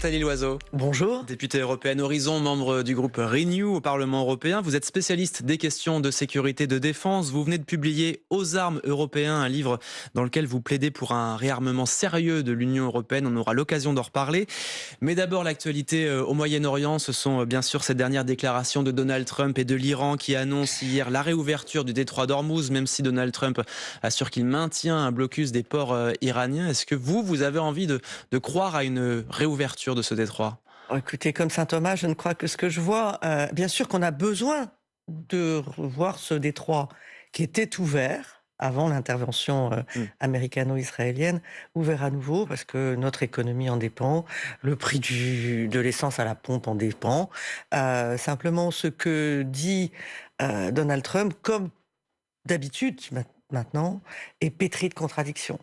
Nathalie Loiseau. Bonjour. Députée européenne Horizon, membre du groupe Renew au Parlement européen. Vous êtes spécialiste des questions de sécurité et de défense. Vous venez de publier Aux armes européens, un livre dans lequel vous plaidez pour un réarmement sérieux de l'Union européenne. On aura l'occasion d'en reparler. Mais d'abord, l'actualité au Moyen-Orient, ce sont bien sûr ces dernières déclarations de Donald Trump et de l'Iran qui annoncent hier la réouverture du détroit d'Ormuz, même si Donald Trump assure qu'il maintient un blocus des ports iraniens. Est-ce que vous avez envie de croire à une réouverture de ce détroit? Écoutez, comme saint Thomas, je ne crois que ce que je vois. Bien sûr qu'on a besoin de revoir ce détroit qui était ouvert avant l'intervention américano-israélienne, ouvert à nouveau parce que notre économie en dépend, le prix de l'essence à la pompe en dépend. Simplement, ce que dit Donald Trump, comme d'habitude maintenant, est pétri de contradictions.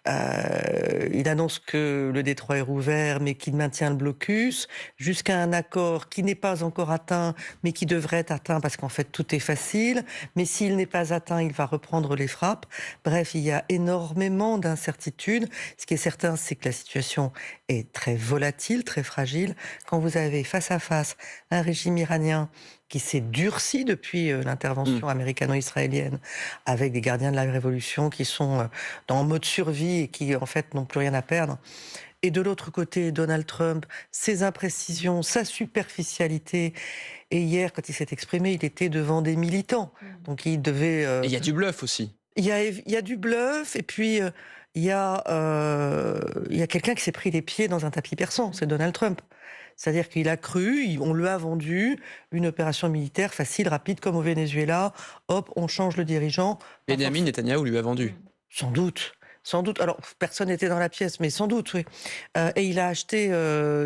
Il annonce que le détroit est rouvert, mais qu'il maintient le blocus, jusqu'à un accord qui n'est pas encore atteint, mais qui devrait être atteint parce qu'en fait tout est facile. Mais s'il n'est pas atteint, il va reprendre les frappes. Bref, il y a énormément d'incertitudes. Ce qui est certain, c'est que la situation est très volatile, très fragile. Quand vous avez face à face un régime iranien qui s'est durci depuis l'intervention américano-israélienne, avec des gardiens de la révolution qui sont en mode survie et qui en fait n'ont plus rien à perdre. Et de l'autre côté, Donald Trump, ses imprécisions, sa superficialité. Et hier, quand il s'est exprimé, il était devant des militants. Donc il devait... Et il y a du bluff aussi. Il y a du bluff, et puis il y a quelqu'un qui s'est pris les pieds dans un tapis persan, c'est Donald Trump. C'est-à-dire qu'il a cru, on lui a vendu une opération militaire facile, rapide, comme au Venezuela. Hop, on change le dirigeant. Benjamin Netanyahou lui a vendu. Sans doute. Sans doute. Alors, personne n'était dans la pièce, mais sans doute, oui. Et il a acheté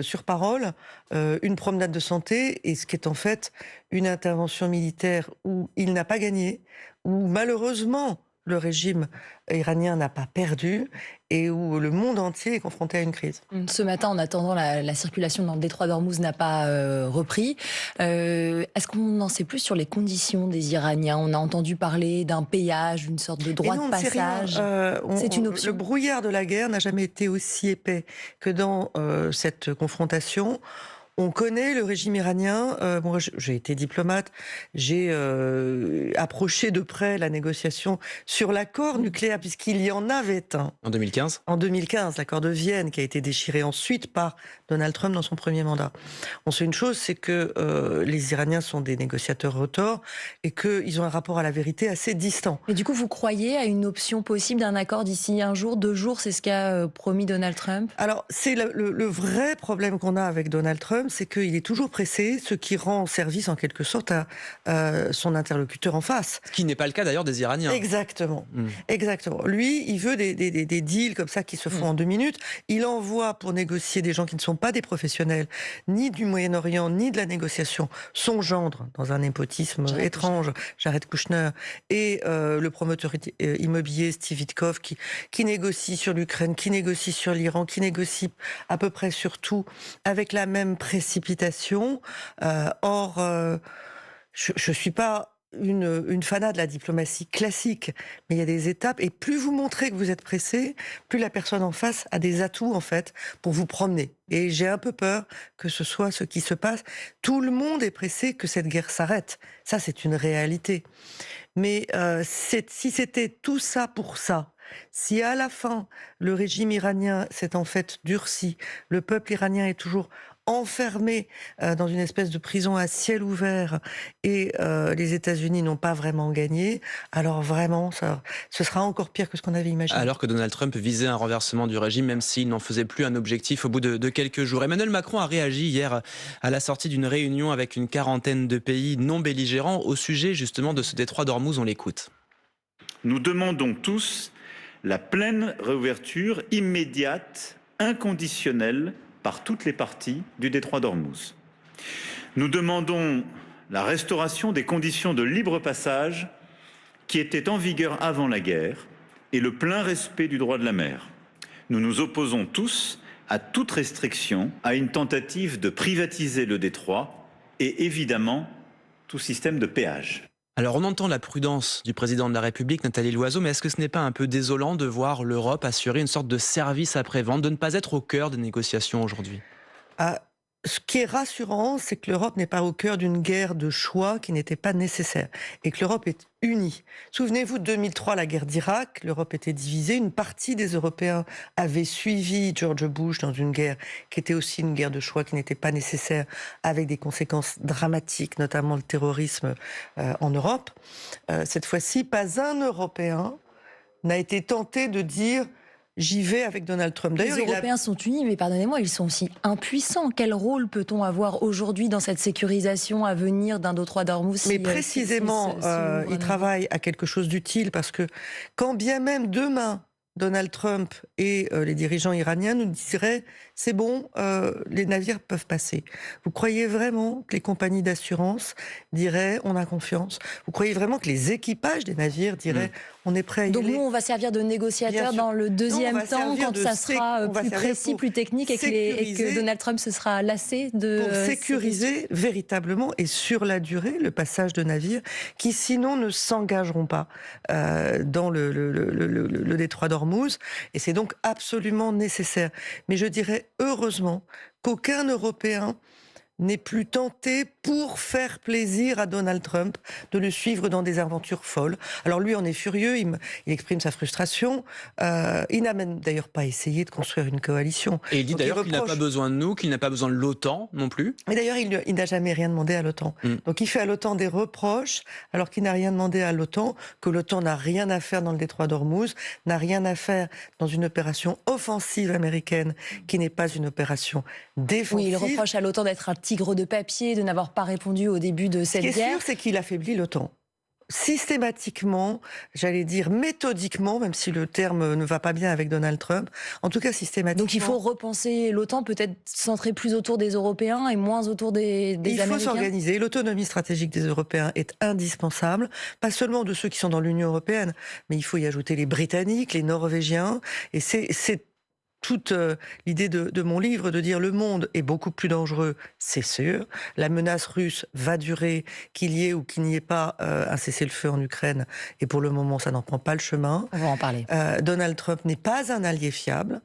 sur parole une promenade de santé, et ce qui est en fait une intervention militaire où il n'a pas gagné, où malheureusement le régime iranien n'a pas perdu et où le monde entier est confronté à une crise. Ce matin, en attendant, la circulation dans le détroit d'Ormuz n'a pas repris. Est-ce qu'on en sait plus sur les conditions des Iraniens? On a entendu parler d'un péage, d'une sorte de droit de passage. C'est une option. Le brouillard de la guerre n'a jamais été aussi épais que dans cette confrontation. On connaît le régime iranien. Moi, j'ai été diplomate. J'ai approché de près la négociation sur l'accord nucléaire, puisqu'il y en avait un. En 2015 ? En 2015, l'accord de Vienne, qui a été déchiré ensuite par Donald Trump dans son premier mandat. On sait une chose, c'est que les Iraniens sont des négociateurs retors et qu'ils ont un rapport à la vérité assez distant. Et du coup, vous croyez à une option possible d'un accord d'ici 1 jour, 2 jours? C'est ce qu'a promis Donald Trump? Alors, c'est le vrai problème qu'on a avec Donald Trump, c'est qu'il est toujours pressé, ce qui rend service en quelque sorte à son interlocuteur en face. Ce qui n'est pas le cas d'ailleurs des Iraniens. Exactement. Exactement. Lui, il veut des deals comme ça qui se font en 2 minutes. Il envoie pour négocier des gens qui ne sont pas des professionnels, ni du Moyen-Orient, ni de la négociation, son gendre, dans un népotisme étrange, Jared Kushner, et le promoteur immobilier Steve Witkoff, qui négocie sur l'Ukraine, qui négocie sur l'Iran, qui négocie à peu près sur tout, avec la même précipitation. Or, je suis pas une fanat de la diplomatie classique, mais il y a des étapes, et plus vous montrez que vous êtes pressé, plus la personne en face a des atouts, en fait, pour vous promener. Et j'ai un peu peur que ce soit ce qui se passe. Tout le monde est pressé que cette guerre s'arrête. Ça, c'est une réalité. Mais si c'était tout ça pour ça, si à la fin, le régime iranien s'est en fait durci, le peuple iranien est toujours enfermé dans une espèce de prison à ciel ouvert, et les États-Unis n'ont pas vraiment gagné, alors vraiment, ce sera encore pire que ce qu'on avait imaginé. Alors que Donald Trump visait un renversement du régime, même s'il n'en faisait plus un objectif au bout de quelques jours. Emmanuel Macron a réagi hier à la sortie d'une réunion avec une quarantaine de pays non belligérants au sujet justement de ce détroit d'Ormuz. On l'écoute. Nous demandons tous la pleine réouverture immédiate, inconditionnelle, par toutes les parties du détroit d'Ormuz. Nous demandons la restauration des conditions de libre passage qui étaient en vigueur avant la guerre et le plein respect du droit de la mer. Nous nous opposons tous à toute restriction, à une tentative de privatiser le détroit et évidemment tout système de péage. Alors on entend la prudence du président de la République, Nathalie Loiseau, mais est-ce que ce n'est pas un peu désolant de voir l'Europe assurer une sorte de service après-vente, de ne pas être au cœur des négociations aujourd'hui ? Ah, ce qui est rassurant, c'est que l'Europe n'est pas au cœur d'une guerre de choix qui n'était pas nécessaire et que l'Europe est unie. Souvenez-vous de 2003, la guerre d'Irak, l'Europe était divisée. Une partie des Européens avait suivi George Bush dans une guerre qui était aussi une guerre de choix qui n'était pas nécessaire, avec des conséquences dramatiques, notamment le terrorisme en Europe. Cette fois-ci, pas un Européen n'a été tenté de dire j'y vais avec Donald Trump. Les Européens sont unis, mais pardonnez-moi, ils sont aussi impuissants. Quel rôle peut-on avoir aujourd'hui dans cette sécurisation à venir d'un détroit d'Ormuz? Mais précisément, ils travaillent à quelque chose d'utile, parce que quand bien même demain, Donald Trump et les dirigeants iraniens nous diraient c'est bon, les navires peuvent passer. Vous croyez vraiment que les compagnies d'assurance diraient on a confiance? Vous croyez vraiment que les équipages des navires diraient on est prêt à y aller? Donc nous, on va servir de négociateur dans le deuxième temps, quand ça sera plus précis, plus technique, et que Donald Trump se sera lassé de... Pour sécuriser véritablement et sur la durée le passage de navires qui sinon ne s'engageront pas dans le détroit d'Ormuz. Et c'est donc absolument nécessaire. Mais je dirais heureusement qu'aucun Européen n'est plus tenté, pour faire plaisir à Donald Trump, de le suivre dans des aventures folles. Alors lui en est furieux, il exprime sa frustration. Il n'a même d'ailleurs pas essayé de construire une coalition. Et il dit d'ailleurs qu'il n'a pas besoin de nous, qu'il n'a pas besoin de l'OTAN non plus. Mais d'ailleurs, il n'a jamais rien demandé à l'OTAN. Donc il fait à l'OTAN des reproches, alors qu'il n'a rien demandé à l'OTAN, que l'OTAN n'a rien à faire dans le détroit d'Ormuz, n'a rien à faire dans une opération offensive américaine qui n'est pas une opération défensive. Oui, il reproche à l'OTAN d'être un tigre de papier, de n'avoir pas répondu au début de cette guerre. Ce qui est sûr, c'est qu'il affaiblit l'OTAN. Systématiquement, j'allais dire méthodiquement, même si le terme ne va pas bien avec Donald Trump, en tout cas systématiquement. Donc il faut repenser l'OTAN, peut-être centrer plus autour des Européens et moins autour des Américains. Il faut s'organiser. L'autonomie stratégique des Européens est indispensable, pas seulement de ceux qui sont dans l'Union européenne, mais il faut y ajouter les Britanniques, les Norvégiens, et c'est toute l'idée de mon livre, de dire le monde est beaucoup plus dangereux, c'est sûr. La menace russe va durer, qu'il y ait ou qu'il n'y ait pas un cessez-le-feu en Ukraine. Et pour le moment, ça n'en prend pas le chemin. On va en parler. Donald Trump n'est pas un allié fiable.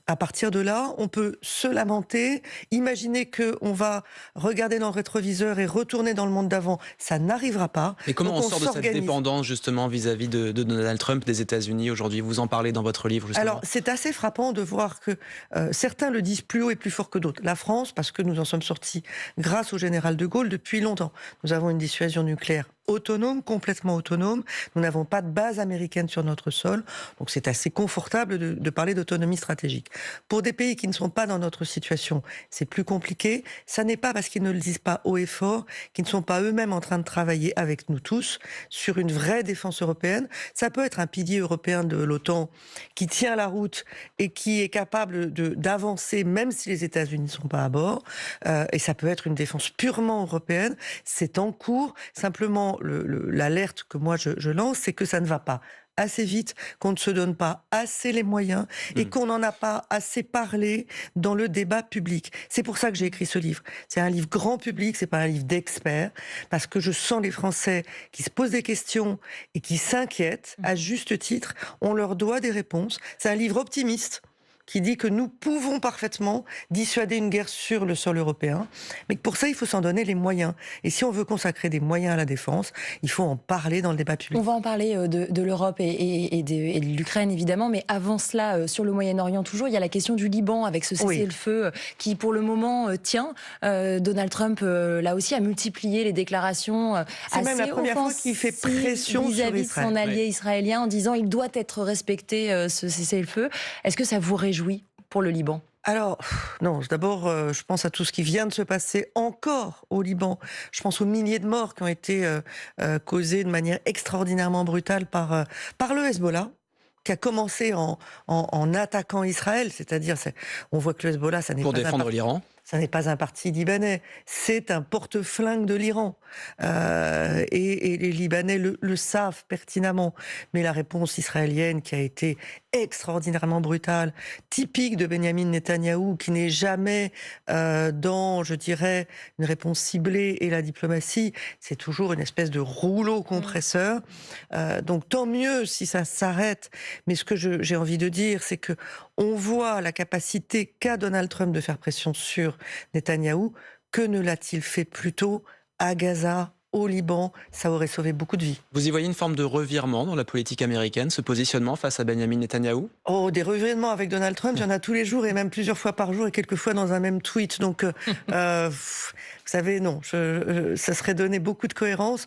À partir de là, on peut se lamenter, imaginer qu'on va regarder dans le rétroviseur et retourner dans le monde d'avant. Ça n'arrivera pas. Et comment on sort de cette dépendance, justement, vis-à-vis de Donald Trump, des États-Unis aujourd'hui? Vous en parlez dans votre livre, justement. Alors, c'est assez frappant de voir que certains le disent plus haut et plus fort que d'autres. La France, parce que nous en sommes sortis grâce au général de Gaulle depuis longtemps. Nous avons une dissuasion nucléaire autonome, complètement autonome. Nous n'avons pas de base américaine sur notre sol. Donc c'est assez confortable de parler d'autonomie stratégique. Pour des pays qui ne sont pas dans notre situation, c'est plus compliqué. Ça n'est pas parce qu'ils ne le disent pas haut et fort, qu'ils ne sont pas eux-mêmes en train de travailler avec nous tous sur une vraie défense européenne. Ça peut être un pilier européen de l'OTAN qui tient la route et qui est capable d'avancer même si les États-Unis ne sont pas à bord. Et ça peut être une défense purement européenne. C'est en cours. Simplement, l'alerte que moi je lance, c'est que ça ne va pas assez vite, qu'on ne se donne pas assez les moyens et qu'on n'en a pas assez parlé dans le débat public. C'est pour ça que j'ai écrit ce livre. C'est un livre grand public, c'est pas un livre d'experts, parce que je sens les Français qui se posent des questions et qui s'inquiètent à juste titre. On leur doit des réponses. C'est un livre optimiste qui dit que nous pouvons parfaitement dissuader une guerre sur le sol européen, mais que pour ça, il faut s'en donner les moyens. Et si on veut consacrer des moyens à la défense, il faut en parler dans le débat public. On va en parler de l'Europe et de l'Ukraine, évidemment, mais avant cela, sur le Moyen-Orient toujours, il y a la question du Liban, avec ce cessez-le-feu qui, pour le moment, tient. Donald Trump, là aussi, a multiplié les déclarations C'est même la première fois qu'il fait pression vis-à-vis de son allié israélien, en disant il doit être respecté, ce cessez-le-feu. Est-ce que ça vous réjouit pour le Liban? Alors, non, d'abord, je pense à tout ce qui vient de se passer encore au Liban. Je pense aux milliers de morts qui ont été causés de manière extraordinairement brutale par le Hezbollah, qui a commencé en attaquant Israël. C'est-à-dire, on voit que le Hezbollah, ça n'est pas... Pour défendre l'Iran. Ça n'est pas un parti libanais, c'est un porte-flingue de l'Iran. Et les Libanais le savent pertinemment. Mais la réponse israélienne qui a été extraordinairement brutale, typique de Benyamin Netanyahou, qui n'est jamais dans, je dirais, une réponse ciblée et la diplomatie, c'est toujours une espèce de rouleau compresseur. Donc tant mieux si ça s'arrête. Mais ce que j'ai envie de dire, c'est que On voit la capacité qu'a Donald Trump de faire pression sur Netanyahou. Que ne l'a-t-il fait plus tôt à Gaza, au Liban? Ça aurait sauvé beaucoup de vies. Vous y voyez une forme de revirement dans la politique américaine, ce positionnement face à Benjamin Netanyahou? Oh, des revirements avec Donald Trump, il y en a tous les jours et même plusieurs fois par jour et quelquefois dans un même tweet. Donc, vous savez, non, ça serait donner beaucoup de cohérence.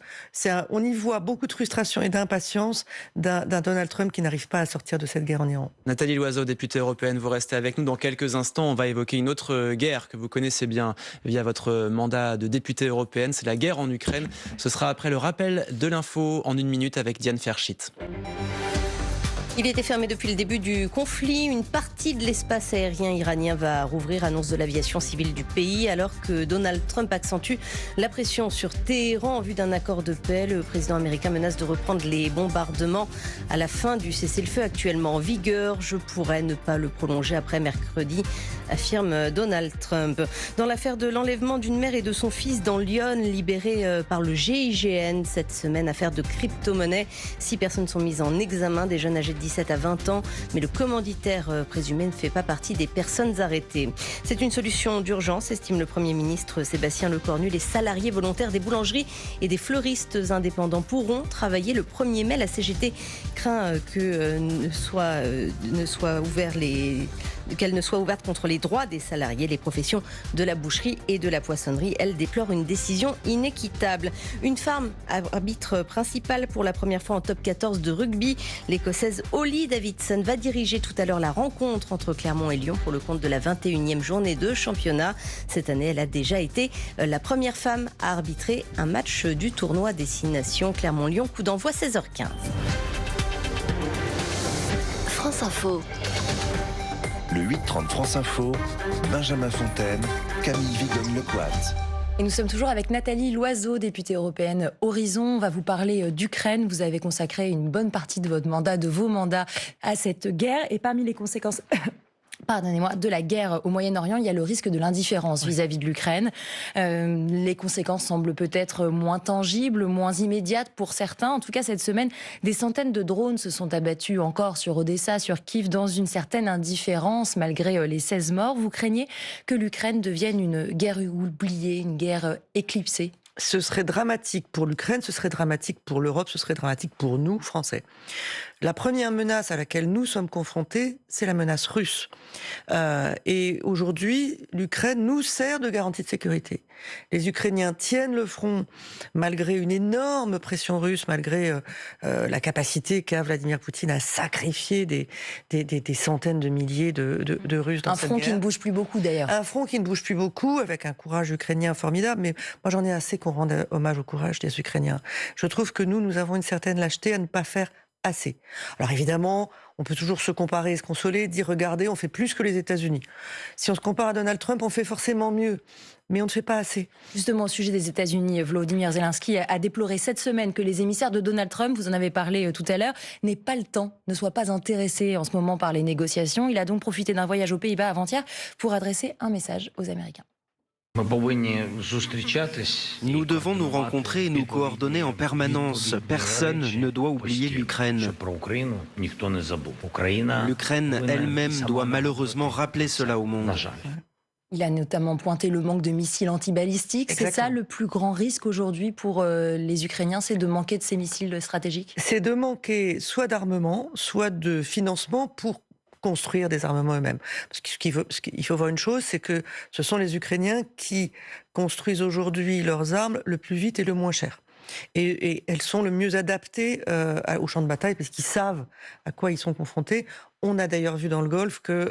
On y voit beaucoup de frustration et d'impatience d'un Donald Trump qui n'arrive pas à sortir de cette guerre en Iran. Nathalie Loiseau, députée européenne, vous restez avec nous. Dans quelques instants, on va évoquer une autre guerre que vous connaissez bien via votre mandat de députée européenne. C'est la guerre en Ukraine. Ce sera après le rappel de l'info en 1 minute avec Diane Ferschit. Il était fermé depuis le début du conflit. Une partie de l'espace aérien iranien va rouvrir, annonce de l'aviation civile du pays, alors que Donald Trump accentue la pression sur Téhéran en vue d'un accord de paix. Le président américain menace de reprendre les bombardements à la fin du cessez-le-feu actuellement en vigueur. Je pourrais ne pas le prolonger après mercredi, affirme Donald Trump. Dans l'affaire de l'enlèvement d'une mère et de son fils dans Lyon, libérés par le GIGN cette semaine, affaire de crypto-monnaie. 6 personnes sont mises en examen, des jeunes âgés de 17 à 20 ans, mais le commanditaire présumé ne fait pas partie des personnes arrêtées. C'est une solution d'urgence, estime le Premier ministre Sébastien Lecornu. Les salariés volontaires des boulangeries et des fleuristes indépendants pourront travailler le 1er mai. La CGT craint qu'elle ne soit ouverte contre les droits des salariés. Les professions de la boucherie et de la poissonnerie, elles, déplorent une décision inéquitable. Une femme arbitre principale pour la première fois en top 14 de rugby. L'Écossaise Holly Davidson va diriger tout à l'heure la rencontre entre Clermont et Lyon pour le compte de la 21e journée de championnat. Cette année, elle a déjà été la première femme à arbitrer un match du tournoi Destination Clermont-Lyon. Coup d'envoi 16h15. France Info. Le 8-30 France Info, Benjamin Fontaine, Camille Vigogne-Lecoite. Et nous sommes toujours avec Nathalie Loiseau, députée européenne Horizon. On va vous parler d'Ukraine. Vous avez consacré une bonne partie de votre mandat, de vos mandats, à cette guerre. Et parmi les conséquences... Pardonnez-moi, de la guerre au Moyen-Orient, il y a le risque de l'indifférence vis-à-vis de l'Ukraine. Les conséquences semblent peut-être moins tangibles, moins immédiates pour certains. En tout cas, cette semaine, des centaines de drones se sont abattus encore sur Odessa, sur Kiev, dans une certaine indifférence, malgré les 16 morts. Vous craignez que l'Ukraine devienne une guerre oubliée, une guerre éclipsée? Ce serait dramatique pour l'Ukraine, ce serait dramatique pour l'Europe, ce serait dramatique pour nous, Français. La première menace à laquelle nous sommes confrontés, c'est la menace russe. Et aujourd'hui, l'Ukraine nous sert de garantie de sécurité. Les Ukrainiens tiennent le front malgré une énorme pression russe, malgré la capacité qu'a Vladimir Poutine à sacrifier des centaines de milliers de Russes dans cette guerre. Un front qui ne bouge plus beaucoup d'ailleurs. Un front qui ne bouge plus beaucoup, avec un courage ukrainien formidable. Mais moi, j'en ai assez qu'on rende hommage au courage des Ukrainiens. Je trouve que nous avons une certaine lâcheté à ne pas faire assez. Alors évidemment, on peut toujours se comparer et se consoler, dire regardez, on fait plus que les États-Unis. Si on se compare à Donald Trump, on fait forcément mieux, mais on ne fait pas assez. Justement, au sujet des États-Unis, Volodymyr Zelensky a déploré cette semaine que les émissaires de Donald Trump, vous en avez parlé tout à l'heure, n'aient pas le temps, ne soient pas intéressés en ce moment par les négociations. Il a donc profité d'un voyage aux Pays-Bas avant-hier pour adresser un message aux Américains. Nous devons nous rencontrer et nous coordonner en permanence. Personne ne doit oublier l'Ukraine. L'Ukraine elle-même doit malheureusement rappeler cela au monde. Il a notamment pointé le manque de missiles antibalistiques. C'est ça le plus grand risque aujourd'hui pour les Ukrainiens, c'est de manquer de ces missiles stratégiques? C'est de manquer soit d'armement, soit de financement pour construire des armements eux-mêmes. Parce qu'il faut voir une chose, c'est que ce sont les Ukrainiens qui construisent aujourd'hui leurs armes le plus vite et le moins cher. Et elles sont le mieux adaptées au champ de bataille parce qu'ils savent à quoi ils sont confrontés. On a d'ailleurs vu dans le Golfe que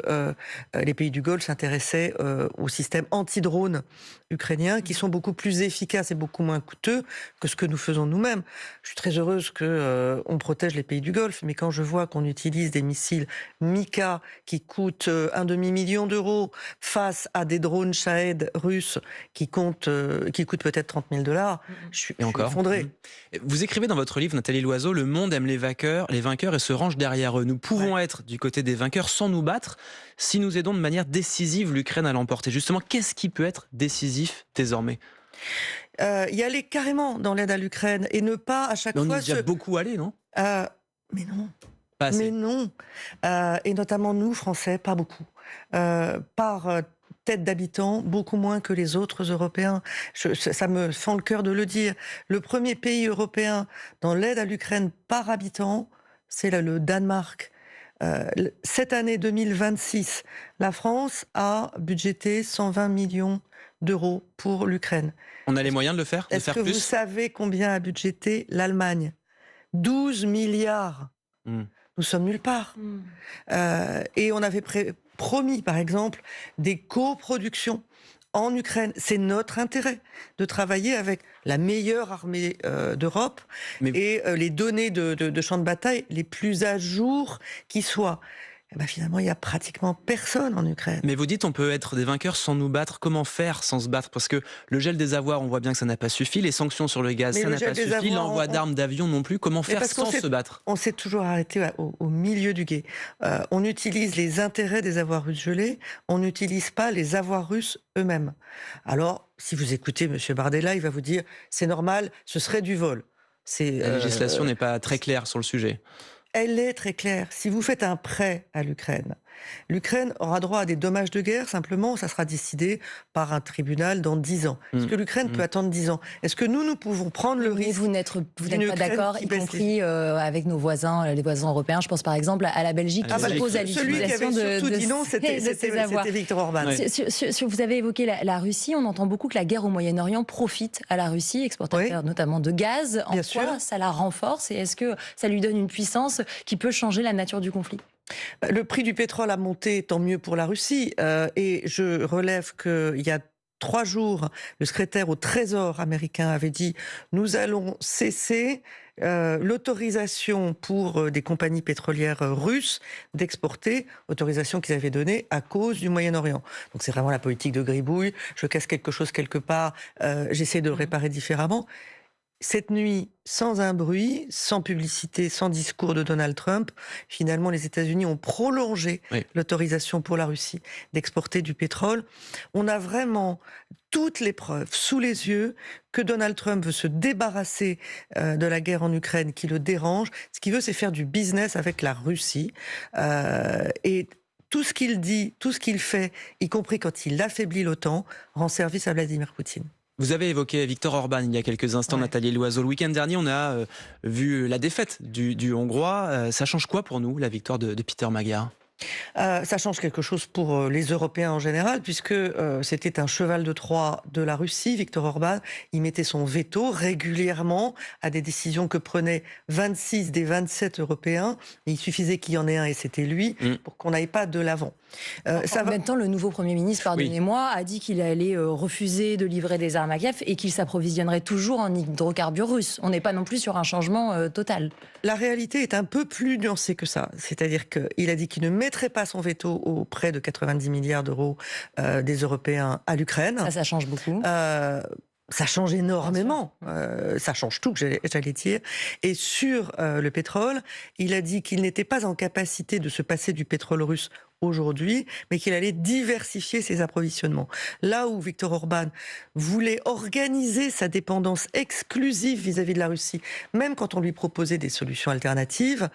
les pays du Golfe s'intéressaient au système anti-drone ukrainien, qui sont beaucoup plus efficaces et beaucoup moins coûteux que ce que nous faisons nous-mêmes. Je suis très heureuse qu'on protège les pays du Golfe, mais quand je vois qu'on utilise des missiles Mika qui coûtent un demi-million d'euros face à des drones Shahed russes qui coûtent peut-être 30 000 $, je suis effondré. Vous écrivez dans votre livre, Nathalie Loiseau, le monde aime les vainqueurs et se range derrière eux. Nous pouvons être du côté des vainqueurs sans nous battre si nous aidons de manière décisive l'Ukraine à l'emporter. Justement, qu'est-ce qui peut être décisif désormais? Y aller carrément dans l'aide à l'Ukraine et ne pas à chaque fois... On y est déjà beaucoup allé, non? Mais non. Pas assez. Mais non. Et notamment nous, Français, pas beaucoup. Par tête d'habitant, beaucoup moins que les autres Européens. Ça me fend le cœur de le dire. Le premier pays européen dans l'aide à l'Ukraine par habitant, c'est le Danemark. Cette année 2026, la France a budgété 120 millions d'euros pour l'Ukraine. On a les moyens de le faire, Est-ce que plus vous savez combien a budgété l'Allemagne ? 12 milliards. Nous sommes nulle part. Et on avait promis, par exemple, des coproductions en Ukraine. C'est notre intérêt de travailler avec la meilleure armée d'Europe et les données de champs de bataille les plus à jour qui soient. Et ben finalement, il n'y a pratiquement personne en Ukraine. Mais vous dites on peut être des vainqueurs sans nous battre. Comment faire sans se battre? Parce que le gel des avoirs, on voit bien que ça n'a pas suffi. Les sanctions sur le gaz, ça n'a pas suffi. L'envoi d'armes, d'avions non plus. Comment faire sans se battre? On s'est toujours arrêté au milieu du gué. On utilise les intérêts des avoirs russes gelés. On n'utilise pas les avoirs russes eux-mêmes. Alors, si vous écoutez M. Bardella, il va vous dire c'est normal, ce serait du vol. La législation n'est pas très claire sur le sujet. Elle est très claire. Si vous faites un prêt à l'Ukraine, l'Ukraine aura droit à des dommages de guerre, simplement, ça sera décidé par un tribunal dans 10 ans. Est-ce que l'Ukraine peut attendre 10 ans? Est-ce que nous pouvons prendre le risque? Vous n'êtes pas d'accord, y compris avec nos voisins, les voisins européens. Je pense par exemple à la Belgique qui s'oppose à l'utilisation c'était Viktor Orban. Vous avez évoqué la Russie. On entend beaucoup que la guerre au Moyen-Orient profite à la Russie, exportateur notamment de gaz. En quoi ça la renforce et est-ce que ça lui donne une puissance qui peut changer la nature du conflit? Le prix du pétrole a monté, tant mieux pour la Russie. Et je relève qu'il y a 3 jours, le secrétaire au Trésor américain avait dit « Nous allons cesser l'autorisation pour des compagnies pétrolières russes d'exporter, autorisation qu'ils avaient donnée à cause du Moyen-Orient. » Donc c'est vraiment la politique de gribouille. Je casse quelque chose quelque part, j'essaie de le réparer différemment. Cette nuit, sans un bruit, sans publicité, sans discours de Donald Trump, finalement, les États-Unis ont prolongé l'autorisation pour la Russie d'exporter du pétrole. On a vraiment toutes les preuves sous les yeux que Donald Trump veut se débarrasser de la guerre en Ukraine qui le dérange. Ce qu'il veut, c'est faire du business avec la Russie. Et tout ce qu'il dit, tout ce qu'il fait, y compris quand il affaiblit l'OTAN, rend service à Vladimir Poutine. Vous avez évoqué Viktor Orban il y a quelques instants, Nathalie Loiseau. Le week-end dernier, on a vu la défaite du Hongrois. Ça change quoi pour nous, la victoire de Peter Magyar? Ça change quelque chose pour les Européens en général, puisque c'était un cheval de Troie de la Russie. Viktor Orban, il mettait son veto régulièrement à des décisions que prenaient 26 des 27 Européens. Et il suffisait qu'il y en ait un, et c'était lui, pour qu'on n'aille pas de l'avant. En même temps, le nouveau Premier ministre, pardonnez-moi, a dit qu'il allait refuser de livrer des armes à Kiev et qu'il s'approvisionnerait toujours en hydrocarbures russes. On n'est pas non plus sur un changement total. La réalité est un peu plus nuancée que ça. C'est-à-dire qu'il a dit qu'il ne mettrait pas son veto auprès de 90 milliards d'euros des Européens à l'Ukraine. Ça change beaucoup. Ça change énormément. Ça change tout, j'allais dire. Et sur le pétrole, il a dit qu'il n'était pas en capacité de se passer du pétrole russe aujourd'hui, mais qu'il allait diversifier ses approvisionnements. Là où Viktor Orban voulait organiser sa dépendance exclusive vis-à-vis de la Russie, même quand on lui proposait des solutions alternatives,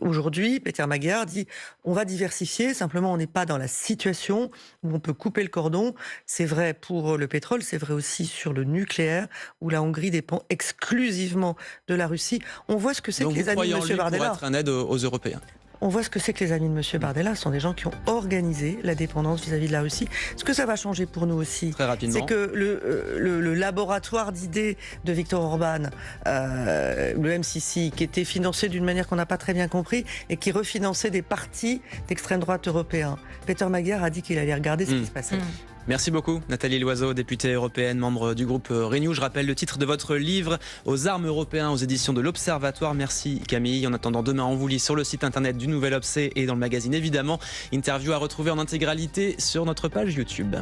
aujourd'hui, Peter Magyar dit on va diversifier, simplement on n'est pas dans la situation où on peut couper le cordon. C'est vrai pour le pétrole, c'est vrai aussi sur le nucléaire, où la Hongrie dépend exclusivement de la Russie. On voit ce que c'est que les amis de M. Bardella. Pour être un aide aux Européens. On voit ce que c'est que les amis de M. Bardella. Ce sont des gens qui ont organisé la dépendance vis-à-vis de la Russie. Ce que ça va changer pour nous aussi, c'est que le laboratoire d'idées de Viktor Orban, le MCC, qui était financé d'une manière qu'on n'a pas très bien compris et qui refinançait des partis d'extrême droite européens. Peter Magyar a dit qu'il allait regarder ce qui se passait. Merci beaucoup, Nathalie Loiseau, députée européenne, membre du groupe Renew. Je rappelle le titre de votre livre, Aux armes européens, aux éditions de l'Observatoire. Merci Camille. En attendant, demain, on vous lit sur le site internet du Nouvel Obs et dans le magazine, évidemment. Interview à retrouver en intégralité sur notre page YouTube.